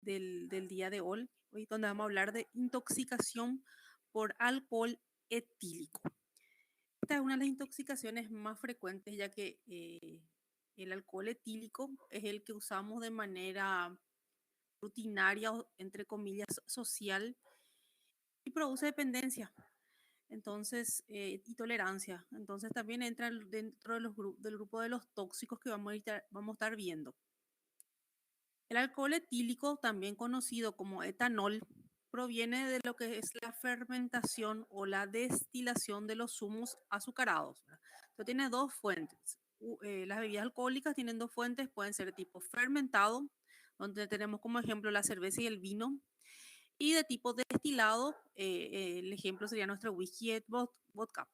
del día de hoy, donde vamos a hablar de intoxicación por alcohol etílico. Esta es una de las intoxicaciones más frecuentes, ya que el alcohol etílico es el que usamos de manera rutinaria, o, entre comillas, social, y produce dependencia. Entonces, y tolerancia. Entonces también entra dentro de del grupo de los tóxicos que vamos a estar viendo. El alcohol etílico, también conocido como etanol, proviene de lo que es la fermentación o la destilación de los zumos azucarados, ¿verdad? Entonces tiene dos fuentes. Las bebidas alcohólicas tienen dos fuentes, pueden ser de tipo fermentado, donde tenemos como ejemplo la cerveza y el vino, y de tipo destilado, el ejemplo sería nuestro whisky y vodka.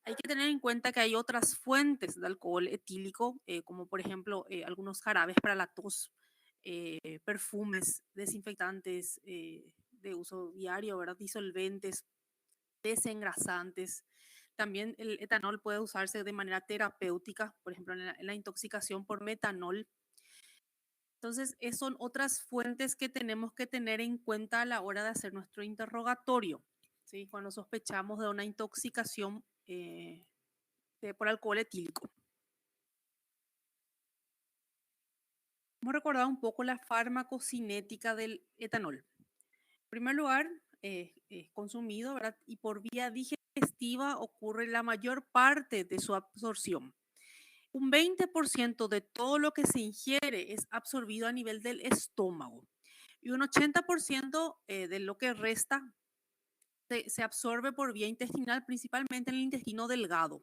Hay que tener en cuenta que hay otras fuentes de alcohol etílico, como por ejemplo algunos jarabes para la tos, perfumes, desinfectantes de uso diario, ¿verdad? Disolventes, desengrasantes. También el etanol puede usarse de manera terapéutica, por ejemplo, en la intoxicación por metanol. Entonces, son otras fuentes que tenemos que tener en cuenta a la hora de hacer nuestro interrogatorio, ¿sí? Cuando sospechamos de una intoxicación por alcohol etílico. Vamos a recordar un poco la farmacocinética del etanol. En primer lugar, es consumido, ¿verdad? Y por vía digestiva ocurre la mayor parte de su absorción. Un 20% de todo lo que se ingiere es absorbido a nivel del estómago y un 80% de lo que resta se absorbe por vía intestinal, principalmente en el intestino delgado.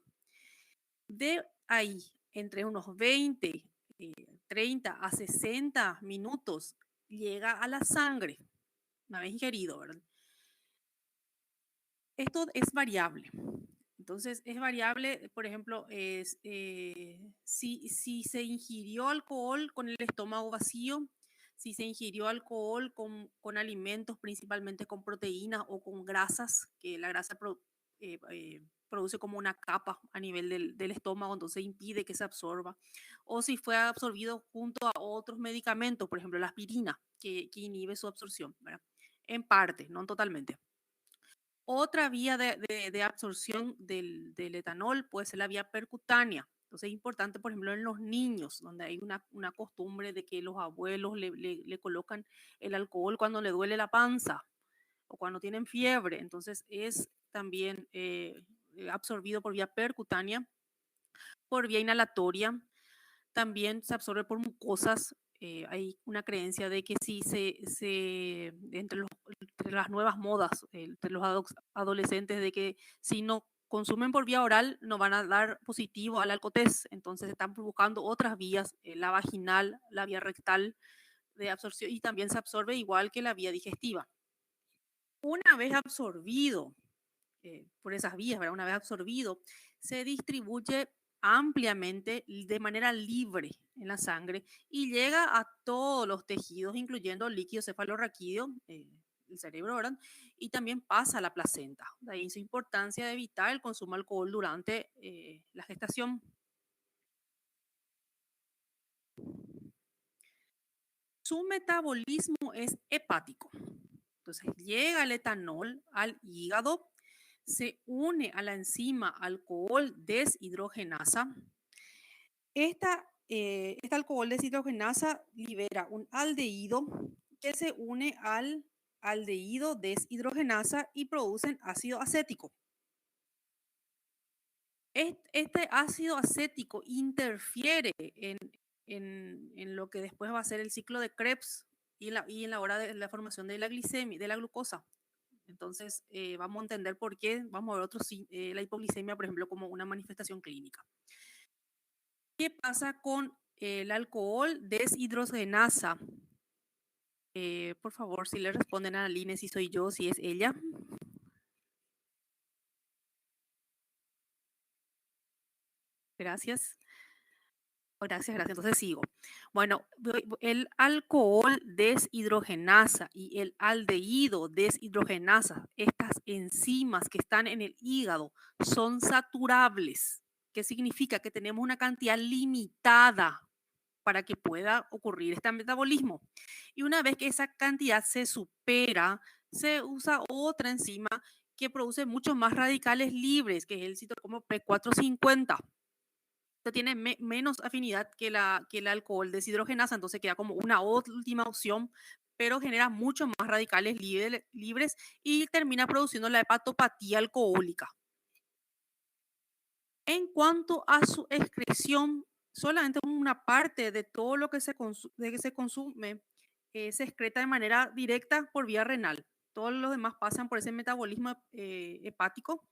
De ahí, entre unos 20, 30 a 60 minutos, llega a la sangre, una vez ingerido, ¿verdad? Esto es variable. Entonces, es variable, por ejemplo, si se ingirió alcohol con el estómago vacío, si se ingirió alcohol con alimentos, principalmente con proteínas o con grasas, que la grasa produce como una capa a nivel del estómago, entonces impide que se absorba. O si fue absorbido junto a otros medicamentos, por ejemplo, la aspirina, que inhibe su absorción, ¿verdad? En parte, no totalmente. Otra vía de absorción del etanol puede ser la vía percutánea. Entonces es importante, por ejemplo, en los niños, donde hay una costumbre de que los abuelos le colocan el alcohol cuando le duele la panza o cuando tienen fiebre. Entonces es también absorbido por vía percutánea, por vía inhalatoria. También se absorbe por mucosas. Hay una creencia de que si entre las nuevas modas, entre los adolescentes, de que si no consumen por vía oral no van a dar positivo al alcotés. Entonces están buscando otras vías, la vaginal, la vía rectal de absorción, y también se absorbe igual que la vía digestiva. Una vez absorbido por esas vías, ¿verdad? Una vez absorbido, se distribuye ampliamente de manera libre en la sangre y llega a todos los tejidos, incluyendo el líquido cefalorraquídeo, el cerebro, ¿verdad? Y también pasa a la placenta. De ahí su importancia de evitar el consumo de alcohol durante la gestación. Su metabolismo es hepático. Entonces llega el etanol al hígado, se une a la enzima alcohol deshidrogenasa. Esta alcohol deshidrogenasa libera un aldehído que se une al aldehído deshidrogenasa y producen ácido acético. Este ácido acético interfiere en lo que después va a ser el ciclo de Krebs y en la hora de la formación de la glicemia, de la glucosa. Entonces, vamos a entender por qué, vamos a ver la hipoglicemia, por ejemplo, como una manifestación clínica. ¿Qué pasa con el alcohol deshidrogenasa? Por favor, si le responden a Aline si soy yo, si es ella. Gracias. Gracias, gracias. Entonces sigo. Bueno, el alcohol deshidrogenasa y el aldehído deshidrogenasa, estas enzimas que están en el hígado, son saturables. ¿Qué significa? Que tenemos una cantidad limitada para que pueda ocurrir este metabolismo. Y una vez que esa cantidad se supera, se usa otra enzima que produce muchos más radicales libres, que es el citocromo P450. Esto tiene menos afinidad que el alcohol deshidrogenasa, entonces queda como una última opción, pero genera muchos más radicales libres y termina produciendo la hepatopatía alcohólica. En cuanto a su excreción, solamente una parte de todo lo que que se consume se excreta de manera directa por vía renal. Todos los demás pasan por ese metabolismo hepático.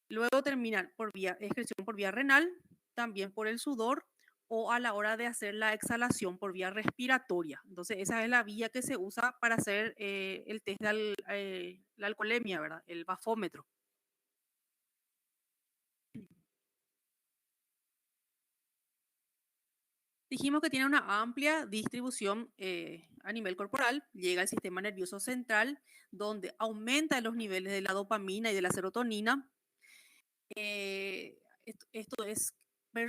Luego terminan por vía excreción por vía renal, también por el sudor o a la hora de hacer la exhalación por vía respiratoria. Entonces, esa es la vía que se usa para hacer el test de la alcoholemia, ¿verdad? El bafómetro. Dijimos que tiene una amplia distribución a nivel corporal, llega al sistema nervioso central, donde aumenta los niveles de la dopamina y de la serotonina. Esto es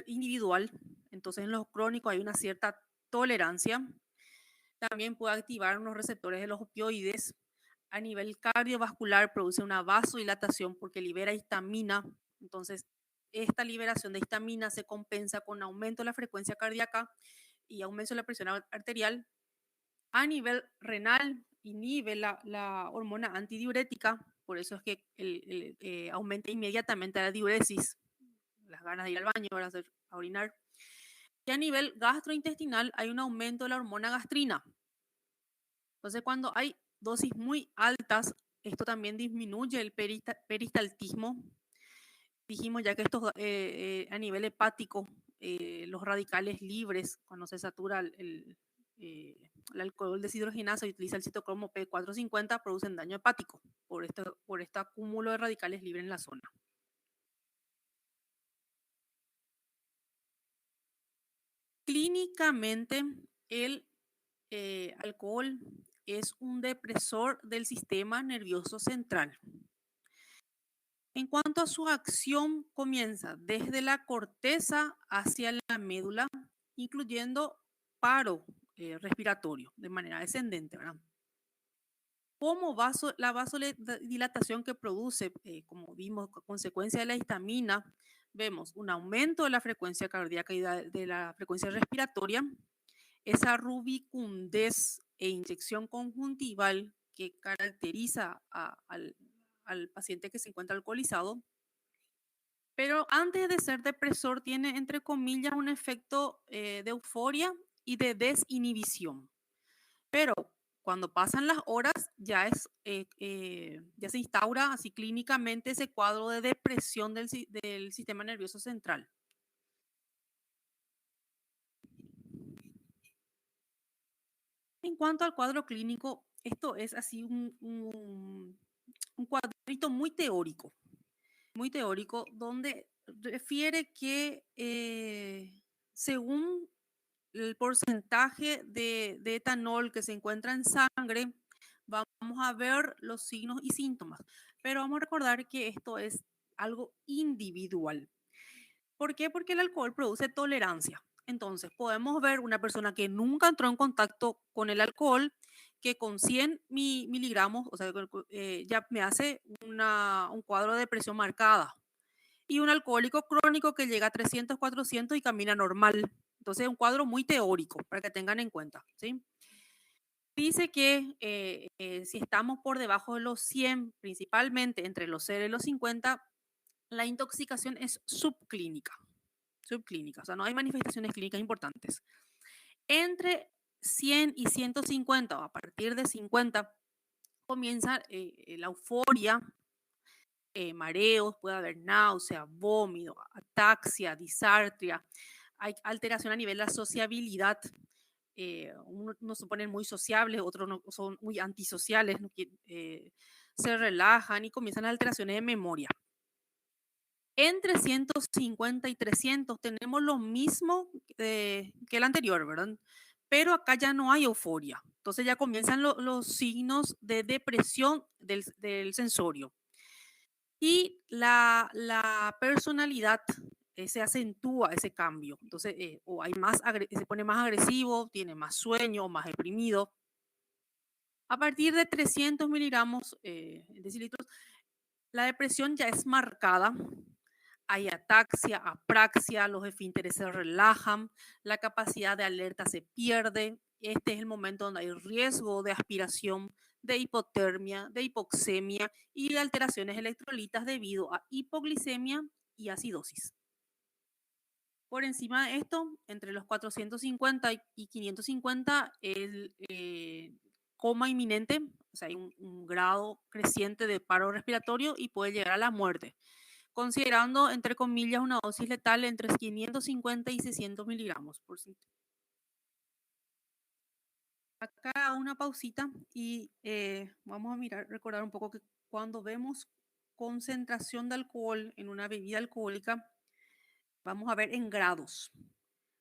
individual, entonces en los crónicos hay una cierta tolerancia. También puede activar unos receptores de los opioides. A nivel cardiovascular produce una vasodilatación porque libera histamina. Entonces, esta liberación de histamina se compensa con aumento de la frecuencia cardíaca y aumento de la presión arterial. A nivel renal, inhibe la hormona antidiurética, por eso es que aumenta inmediatamente la diuresis, las ganas de ir al baño, a orinar. Y a nivel gastrointestinal hay un aumento de la hormona gastrina. Entonces, cuando hay dosis muy altas, esto también disminuye el peristaltismo. Dijimos ya que estos a nivel hepático, los radicales libres, cuando se satura el alcohol deshidrogenasa y utiliza el citocromo P450, producen daño hepático por este acúmulo de radicales libres en la zona. Clínicamente, el alcohol es un depresor del sistema nervioso central. En cuanto a su acción, comienza desde la corteza hacia la médula, incluyendo paro respiratorio de manera descendente, ¿verdad? Como la vasodilatación que produce, como vimos, a consecuencia de la histamina, vemos un aumento de la frecuencia cardíaca y de la frecuencia respiratoria, esa rubicundez e inyección conjuntival que caracteriza al paciente que se encuentra alcoholizado, pero antes de ser depresor tiene, entre comillas, un efecto de euforia y de desinhibición. Pero cuando pasan las horas ya se instaura así clínicamente ese cuadro de depresión del sistema nervioso central. En cuanto al cuadro clínico, esto es así un cuadrito muy teórico, donde refiere que según el porcentaje de etanol que se encuentra en sangre, vamos a ver los signos y síntomas. Pero vamos a recordar que esto es algo individual. ¿Por qué? Porque el alcohol produce tolerancia. Entonces, podemos ver una persona que nunca entró en contacto con el alcohol, que con 100 miligramos, o sea, ya me hace un cuadro de depresión marcada. Y un alcohólico crónico que llega a 300, 400 y camina normal. Entonces, es un cuadro muy teórico para que tengan en cuenta, ¿sí? Dice que si estamos por debajo de los 100, principalmente entre los 0 y los 50, la intoxicación es subclínica. Subclínica, o sea, no hay manifestaciones clínicas importantes. Entre 100 y 150, o a partir de 50, comienza la euforia, mareos, puede haber náusea, vómito, ataxia, disartria, hay alteración a nivel de la sociabilidad. Unos se ponen muy sociables, otros no, son muy antisociales, no, se relajan y comienzan las alteraciones de memoria. Entre 150 y 300 tenemos lo mismo que el anterior, ¿verdad? Pero acá ya no hay euforia. Entonces ya comienzan los signos de depresión del sensorio. Y la personalidad se acentúa ese cambio. Entonces, o hay se pone más agresivo, tiene más sueño, más deprimido. A partir de 300 miligramos decilitros, la depresión ya es marcada. Hay ataxia, apraxia, los esfínteres se relajan, la capacidad de alerta se pierde. Este es el momento donde hay riesgo de aspiración, de hipotermia, de hipoxemia y de alteraciones electrolitas debido a hipoglicemia y acidosis. Por encima de esto, entre los 450 y 550, el coma inminente, o sea, hay un grado creciente de paro respiratorio y puede llegar a la muerte, considerando, entre comillas, una dosis letal entre 550 y 600 miligramos por ciento. Acá una pausita y vamos a mirar, recordar un poco que cuando vemos concentración de alcohol en una bebida alcohólica, vamos a ver en grados.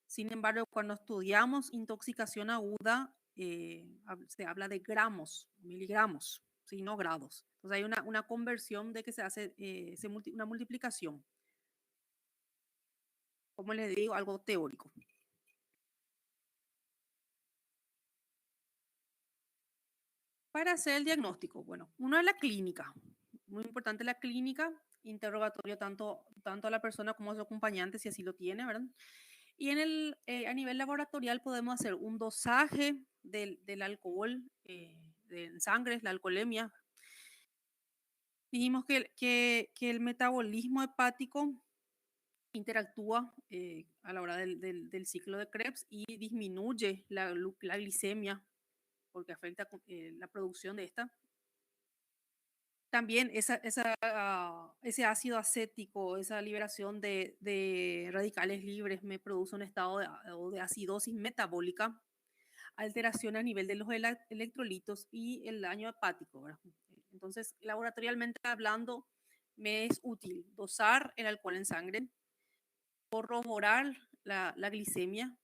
Sin embargo, cuando estudiamos intoxicación aguda, se habla de gramos, miligramos, ¿sí? No grados. Entonces hay una conversión de que se hace una multiplicación, como les digo, algo teórico. Para hacer el diagnóstico, bueno, uno es la clínica. Muy importante la clínica, interrogatorio tanto a la persona como a su acompañante, si así lo tiene, ¿verdad? Y a nivel laboratorial podemos hacer un dosaje del alcohol en sangre, la alcoholemia. Dijimos que el metabolismo hepático interactúa a la hora del ciclo de Krebs y disminuye la glicemia porque afecta la producción de esta. También ese ácido acético, esa liberación de radicales libres me produce un estado de acidosis metabólica, alteración a nivel de los electrolitos y el daño hepático, ¿verdad? Entonces, laboratorialmente hablando, me es útil dosar el alcohol en sangre, corroborar la glicemia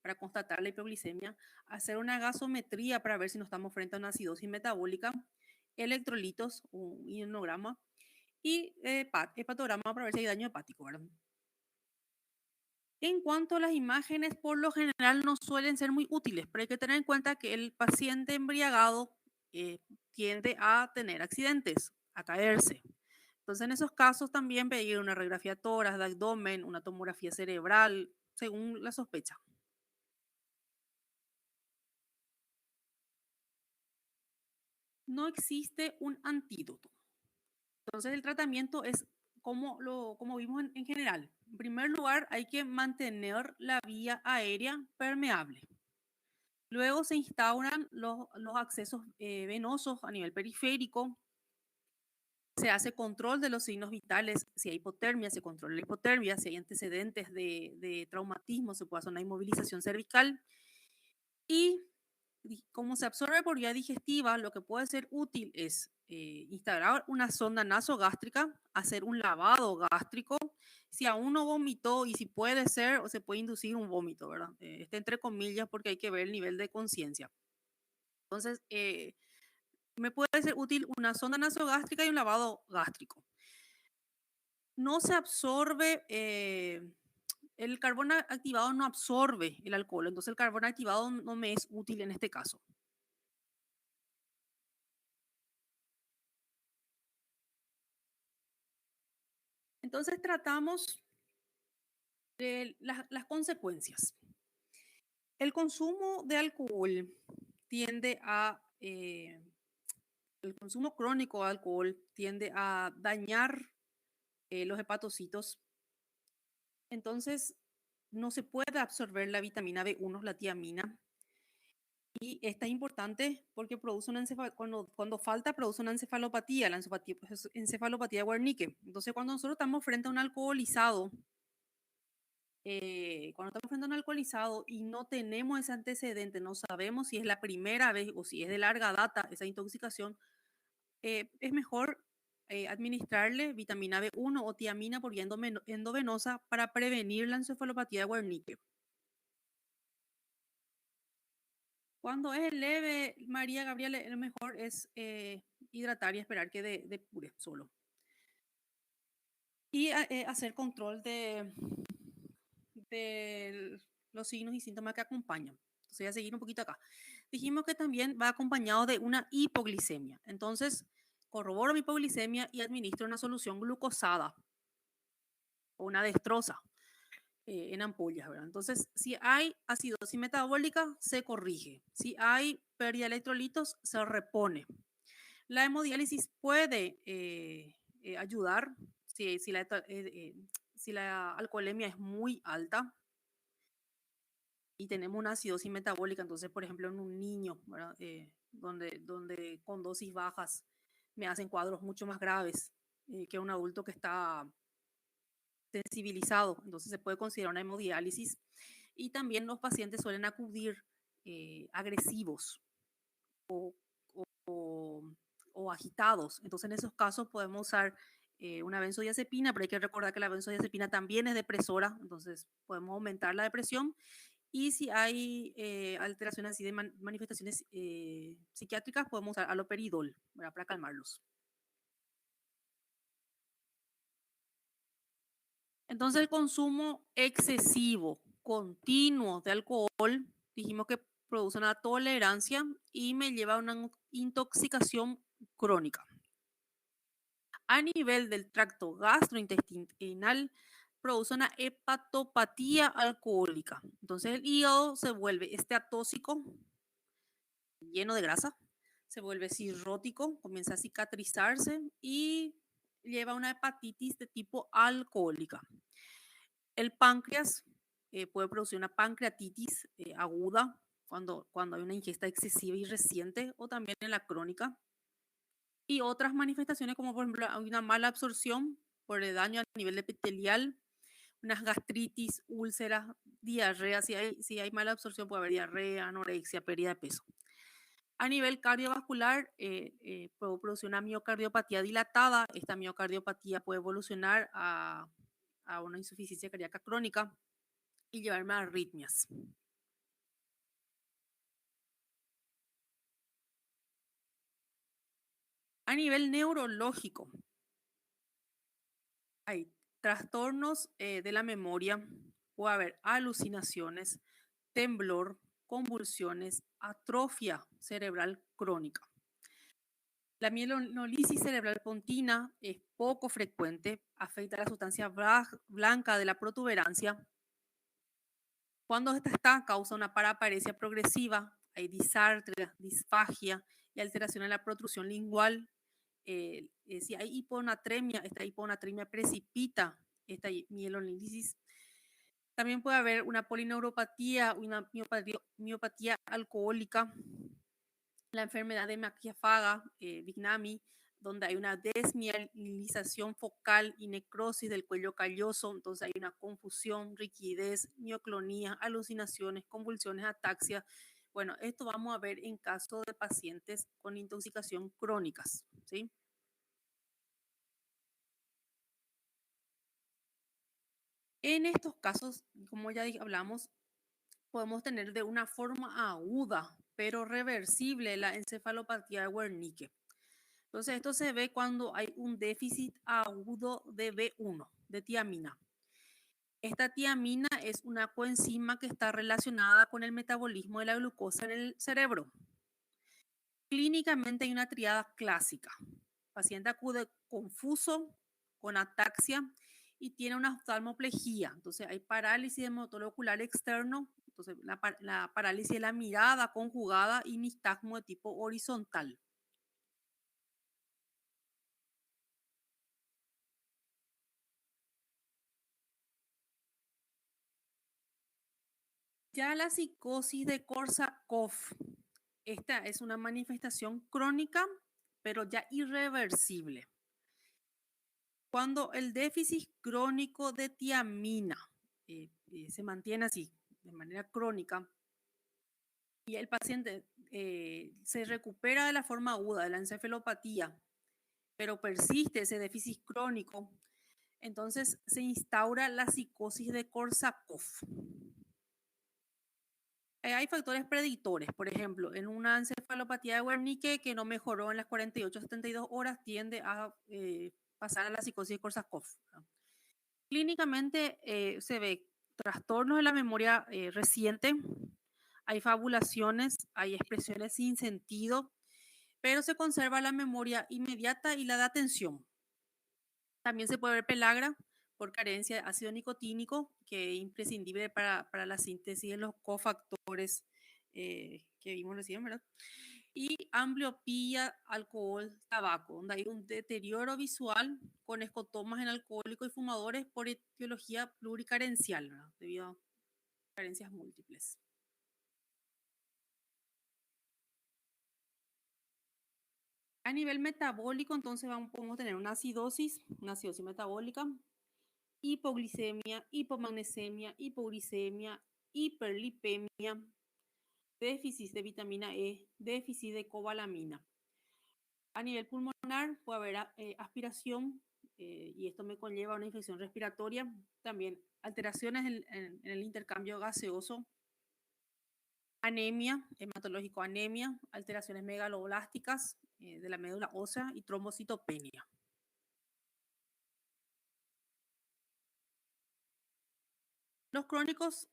para constatar la hipoglicemia, hacer una gasometría para ver si no estamos frente a una acidosis metabólica, electrolitos, un ionograma y hepatograma para ver si hay daño hepático, ¿verdad? En cuanto a las imágenes, por lo general no suelen ser muy útiles, pero hay que tener en cuenta que el paciente embriagado tiende a tener accidentes, a caerse. Entonces, en esos casos también pedir una radiografía tórax, de abdomen, una tomografía cerebral, según la sospecha. No existe un antídoto. Entonces, el tratamiento es como vimos en general. En primer lugar, hay que mantener la vía aérea permeable. Luego se instauran los accesos venosos a nivel periférico. Se hace control de los signos vitales. Si hay hipotermia, se controla la hipotermia. Si hay antecedentes de traumatismo, se puede hacer una inmovilización cervical. Y como se absorbe por vía digestiva, lo que puede ser útil es instalar una sonda nasogástrica, hacer un lavado gástrico. Si aún no vomitó y si puede ser o se puede inducir un vómito, ¿verdad? Este entre comillas porque hay que ver el nivel de conciencia. Entonces, me puede ser útil una sonda nasogástrica y un lavado gástrico. No se absorbe, el carbón activado no absorbe el alcohol, entonces el carbón activado no me es útil en este caso. Entonces tratamos de las consecuencias. El consumo de alcohol tiende a, el consumo crónico de alcohol tiende a dañar los hepatocitos. Entonces, no se puede absorber la vitamina B1, la tiamina. Y esta es importante porque produce cuando falta, produce una encefalopatía, la encefalopatía de Wernicke. Entonces, cuando nosotros estamos frente a un alcoholizado, cuando estamos frente a un alcoholizado y no tenemos ese antecedente, no sabemos si es la primera vez o si es de larga data esa intoxicación, es mejor administrarle vitamina B1 o tiamina por vía endovenosa para prevenir la encefalopatía de Wernicke. Cuando es leve, María Gabriela, lo mejor es hidratar y esperar que depure solo. y hacer control de los signos y síntomas que acompañan. Entonces, voy a seguir un poquito acá. Dijimos que también va acompañado de una hipoglicemia. Entonces, corroboro mi hipoglicemia y administro una solución glucosada o una destroza en ampollas, ¿verdad? Entonces, si hay acidosis metabólica, se corrige. Si hay pérdida de electrolitos, se repone. La hemodiálisis puede ayudar si la alcoholemia es muy alta y tenemos una acidosis metabólica. Entonces, por ejemplo, en un niño, ¿verdad? Donde con dosis bajas me hacen cuadros mucho más graves que un adulto que está sensibilizado. Entonces, se puede considerar una hemodiálisis. Y también los pacientes suelen acudir agresivos o, o agitados. Entonces, en esos casos podemos usar una benzodiazepina, pero hay que recordar que la benzodiazepina también es depresora, entonces podemos aumentar la depresión. Y si hay alteraciones así de manifestaciones psiquiátricas, podemos usar aloperidol, ¿verdad? Para calmarlos. Entonces, el consumo excesivo, continuo de alcohol, dijimos que produce una tolerancia y me lleva a una intoxicación crónica. A nivel del tracto gastrointestinal, produce una hepatopatía alcohólica. Entonces el hígado se vuelve esteatóxico, lleno de grasa, se vuelve cirrótico, comienza a cicatrizarse y lleva a una hepatitis de tipo alcohólica. El páncreas puede producir una pancreatitis aguda cuando hay una ingesta excesiva y reciente o también en la crónica. Y otras manifestaciones como por ejemplo hay una mala absorción por el daño a nivel epitelial, unas gastritis, úlceras, diarrea. Si hay mala absorción puede haber diarrea, anorexia, pérdida de peso. A nivel cardiovascular puede producir una miocardiopatía dilatada. Esta miocardiopatía puede evolucionar a una insuficiencia cardíaca crónica y llevarme a arritmias. A nivel neurológico, hay trastornos de la memoria, puede haber alucinaciones, temblor, convulsiones, atrofia cerebral crónica. La mielonolisis cerebral pontina es poco frecuente, afecta a la sustancia blanca de la protuberancia. Cuando esta está, causa una paraparesia progresiva, hay disartria, disfagia y alteración en la protrusión lingual. Si hay hiponatremia, esta hiponatremia precipita esta mielonolisis. También puede haber una polineuropatía, una miopatía alcohólica, la enfermedad de Maquiafaga, Bignami, donde hay una desmielinización focal y necrosis del cuello calloso, entonces hay una confusión, rigidez, mioclonía, alucinaciones, convulsiones, ataxia. Bueno, esto vamos a ver en caso de pacientes con intoxicación crónicas, ¿sí? En estos casos, como ya hablamos, podemos tener de una forma aguda, pero reversible, la encefalopatía de Wernicke. Entonces, esto se ve cuando hay un déficit agudo de B1, de tiamina. Esta tiamina es una coenzima que está relacionada con el metabolismo de la glucosa en el cerebro. Clínicamente hay una triada clásica. El paciente acude confuso, con ataxia y tiene una oftalmoplejía. Entonces hay parálisis del motor ocular externo, entonces la parálisis de la mirada conjugada y nistagmo de tipo horizontal. Ya la psicosis de Korsakoff, esta es una manifestación crónica, pero ya irreversible. Cuando el déficit crónico de tiamina se mantiene así, de manera crónica, y el paciente se recupera de la forma aguda de la encefalopatía, pero persiste ese déficit crónico, entonces se instaura la psicosis de Korsakoff. Hay factores predictores, por ejemplo, en una encefalopatía de Wernicke que no mejoró en las 48 a 72 horas, tiende a pasar a la psicosis de Korsakoff, ¿no? Clínicamente se ve trastornos de la memoria reciente, hay fabulaciones, hay expresiones sin sentido, pero se conserva la memoria inmediata y la de atención. También se puede ver pelagra por carencia de ácido nicotínico, que es imprescindible para la síntesis de los cofactores que vimos recién, ¿verdad? Y ambliopía, alcohol, tabaco, donde hay un deterioro visual con escotomas en alcohólicos y fumadores por etiología pluricarencial, ¿verdad? Debido a carencias múltiples. A nivel metabólico, entonces podemos tener una acidosis metabólica, hipoglicemia, hipomagnesemia, hipoglicemia, hiperlipemia, déficit de vitamina E, déficit de cobalamina. A nivel pulmonar puede haber aspiración y esto me conlleva a una infección respiratoria, también alteraciones en el intercambio gaseoso, anemia, hematológico anemia, alteraciones megaloblásticas de la médula ósea y trombocitopenia. Los crónicos,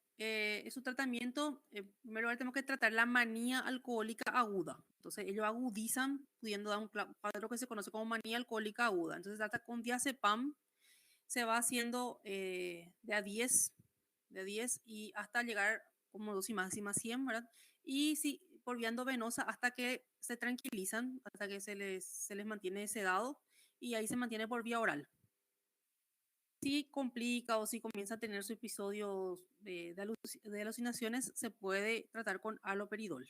su tratamiento, primero tenemos que tratar la manía alcohólica aguda. Entonces, ellos agudizan, pudiendo dar un cuadro que se conoce como manía alcohólica aguda. Entonces, se trata con diazepam, se va haciendo de a 10 y hasta llegar como dosis máxima 100, ¿verdad? Y sí, por vía endovenosa hasta que se tranquilizan, hasta que se les mantiene sedado y ahí se mantiene por vía oral. Si complica o si comienza a tener sus episodios de alucinaciones, se puede tratar con haloperidol.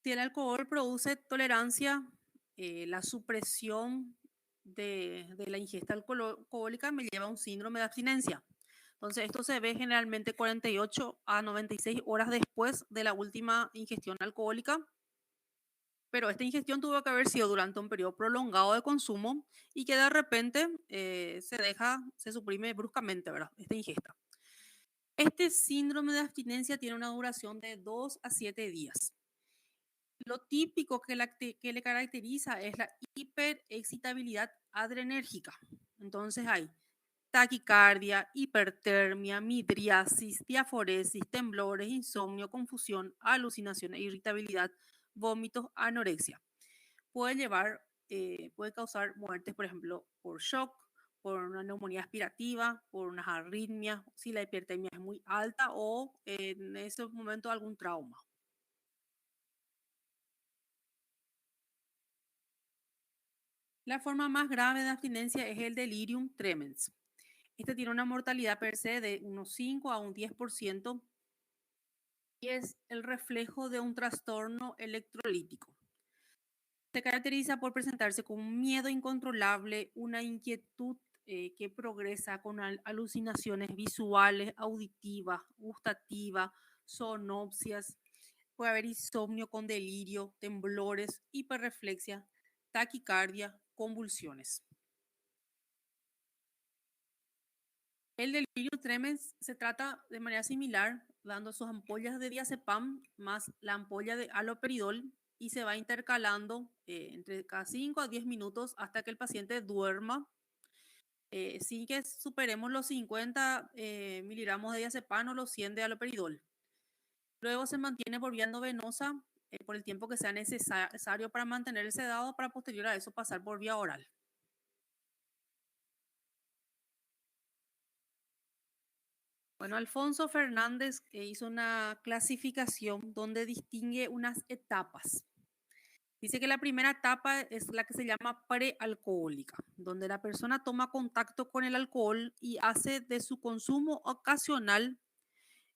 Si el alcohol produce tolerancia, la supresión de la ingesta alcohólica me lleva a un síndrome de abstinencia. Entonces, esto se ve generalmente 48 a 96 horas después de la última ingestión alcohólica, pero esta ingestión tuvo que haber sido durante un periodo prolongado de consumo y que de repente se suprime bruscamente, ¿verdad? Esta ingesta. Este síndrome de abstinencia tiene una duración de 2 a 7 días. Lo típico que le caracteriza es la hiperexcitabilidad adrenérgica. Entonces hay taquicardia, hipertermia, midriasis, diaforesis, temblores, insomnio, confusión, alucinaciones, irritabilidad, vómitos, anorexia. Puede causar muertes, por ejemplo, por shock, por una neumonía aspirativa, por unas arritmias, si la hipertermia es muy alta o en ese momento algún trauma. La forma más grave de abstinencia es el delirium tremens. Este tiene una mortalidad per se de unos 5 a un 10% y es el reflejo de un trastorno electrolítico. Se caracteriza por presentarse con un miedo incontrolable, una inquietud que progresa con alucinaciones visuales, auditivas, gustativas, sonopsias. Puede haber insomnio con delirio, temblores, hiperreflexia, taquicardia, convulsiones. El delirio tremens se trata de manera similar, dando sus ampollas de diazepam más la ampolla de haloperidol y se va intercalando entre cada 5 a 10 minutos hasta que el paciente duerma sin que superemos los 50 miligramos de diazepam o los 100 de haloperidol. Luego se mantiene por vía venosa por el tiempo que sea necesario para mantener el sedado para posterior a eso pasar por vía oral. Bueno, Alfonso Fernández hizo una clasificación donde distingue unas etapas. Dice que la primera etapa es la que se llama prealcohólica, donde la persona toma contacto con el alcohol y hace de su consumo ocasional,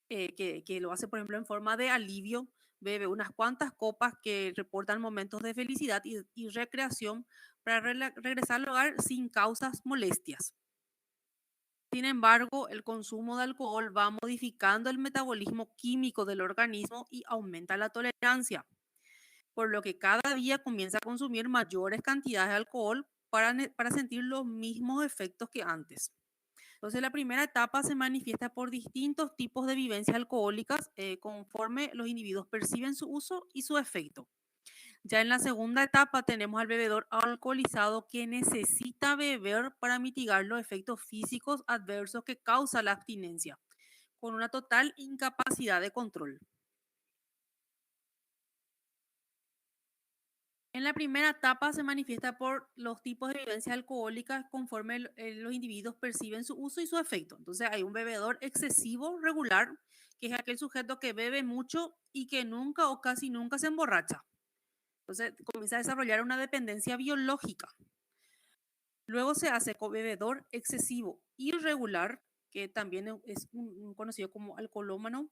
que lo hace por ejemplo en forma de alivio, bebe unas cuantas copas que reportan momentos de felicidad y recreación para regresar al hogar sin causas molestias. Sin embargo, el consumo de alcohol va modificando el metabolismo químico del organismo y aumenta la tolerancia, por lo que cada día comienza a consumir mayores cantidades de alcohol para sentir los mismos efectos que antes. Entonces, la primera etapa se manifiesta por distintos tipos de vivencias alcohólicas conforme los individuos perciben su uso y su efecto. Ya en la segunda etapa tenemos al bebedor alcoholizado que necesita beber para mitigar los efectos físicos adversos que causa la abstinencia, con una total incapacidad de control. En la primera etapa se manifiesta por los tipos de vivencia alcohólica conforme los individuos perciben su uso y su efecto. Entonces hay un bebedor excesivo regular, que es aquel sujeto que bebe mucho y que nunca o casi nunca se emborracha. Entonces comienza a desarrollar una dependencia biológica. Luego se hace bebedor excesivo irregular, que también es conocido como alcoholómano,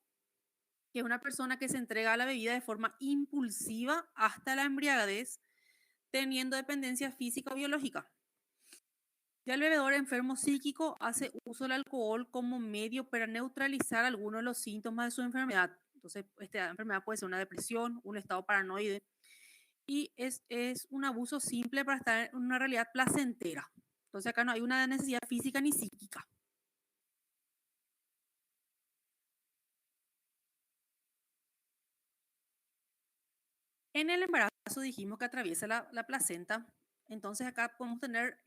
que es una persona que se entrega a la bebida de forma impulsiva hasta la embriaguez, teniendo dependencia física o biológica. Ya el bebedor enfermo psíquico hace uso del alcohol como medio para neutralizar algunos de los síntomas de su enfermedad. Entonces, esta enfermedad puede ser una depresión, un estado paranoide, y es un abuso simple para estar en una realidad placentera. Entonces, acá no hay una necesidad física ni psíquica. En el embarazo dijimos que atraviesa la placenta, entonces acá podemos tener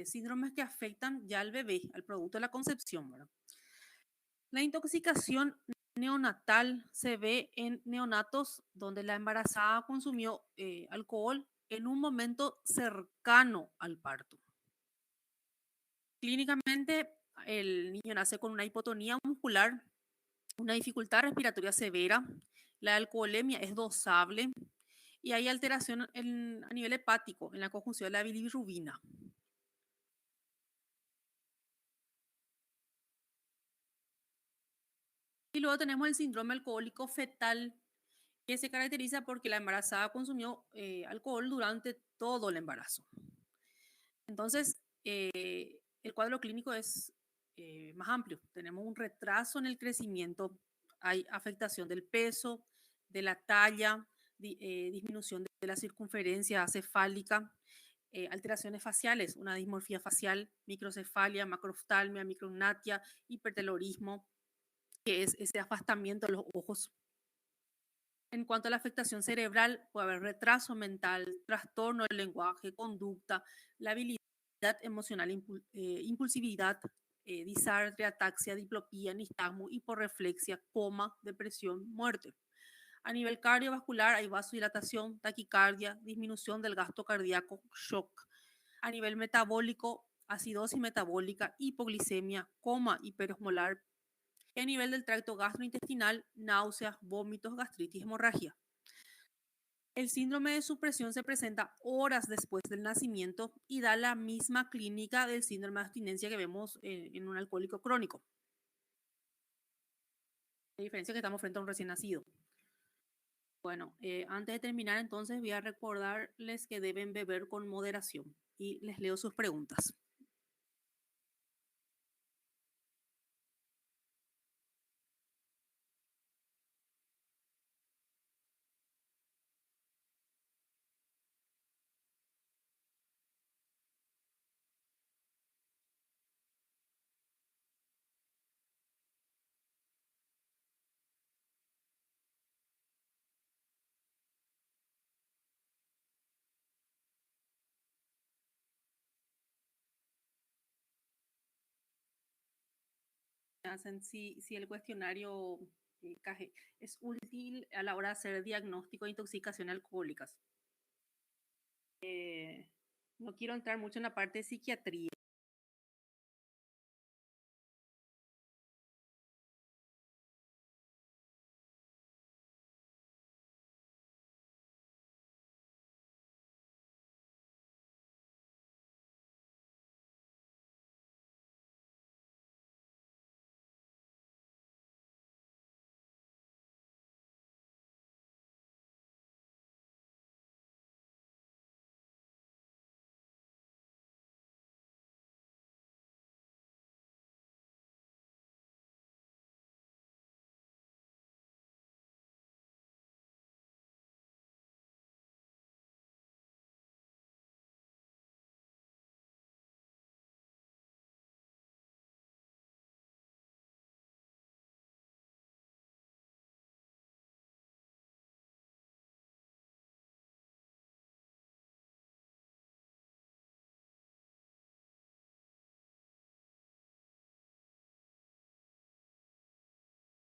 síndromes que afectan ya al bebé, al producto de la concepción, ¿verdad? La intoxicación neonatal se ve en neonatos donde la embarazada consumió alcohol en un momento cercano al parto. Clínicamente, el niño nace con una hipotonía muscular, una dificultad respiratoria severa, la alcoholemia es dosable y hay alteración a nivel hepático en la conjunción de la bilirrubina. Y luego tenemos el síndrome alcohólico fetal, que se caracteriza porque la embarazada consumió alcohol durante todo el embarazo. Entonces, el cuadro clínico es más amplio. Tenemos un retraso en el crecimiento, hay afectación del peso, de la talla, disminución de la circunferencia cefálica, alteraciones faciales, una dismorfia facial, microcefalia, macroftalmia, micrognatia, hipertelorismo, que es ese afastamiento de los ojos. En cuanto a la afectación cerebral, puede haber retraso mental, trastorno del lenguaje, conducta, la habilidad emocional, impulsividad, disartria, ataxia, diplopía, nistagmo, hiporreflexia, coma, depresión, muerte. A nivel cardiovascular hay vasodilatación, taquicardia, disminución del gasto cardíaco, shock. A nivel metabólico, acidosis metabólica, hipoglicemia, coma hiperosmolar. Y a nivel del tracto gastrointestinal, náuseas, vómitos, gastritis, hemorragia. El síndrome de supresión se presenta horas después del nacimiento y da la misma clínica del síndrome de abstinencia que vemos en un alcohólico crónico. La diferencia es que estamos frente a un recién nacido. Bueno, antes de terminar entonces voy a recordarles que deben beber con moderación y les leo sus preguntas. Hacen si el cuestionario es útil a la hora de hacer diagnóstico de intoxicación alcohólicas. No quiero entrar mucho en la parte de psiquiatría,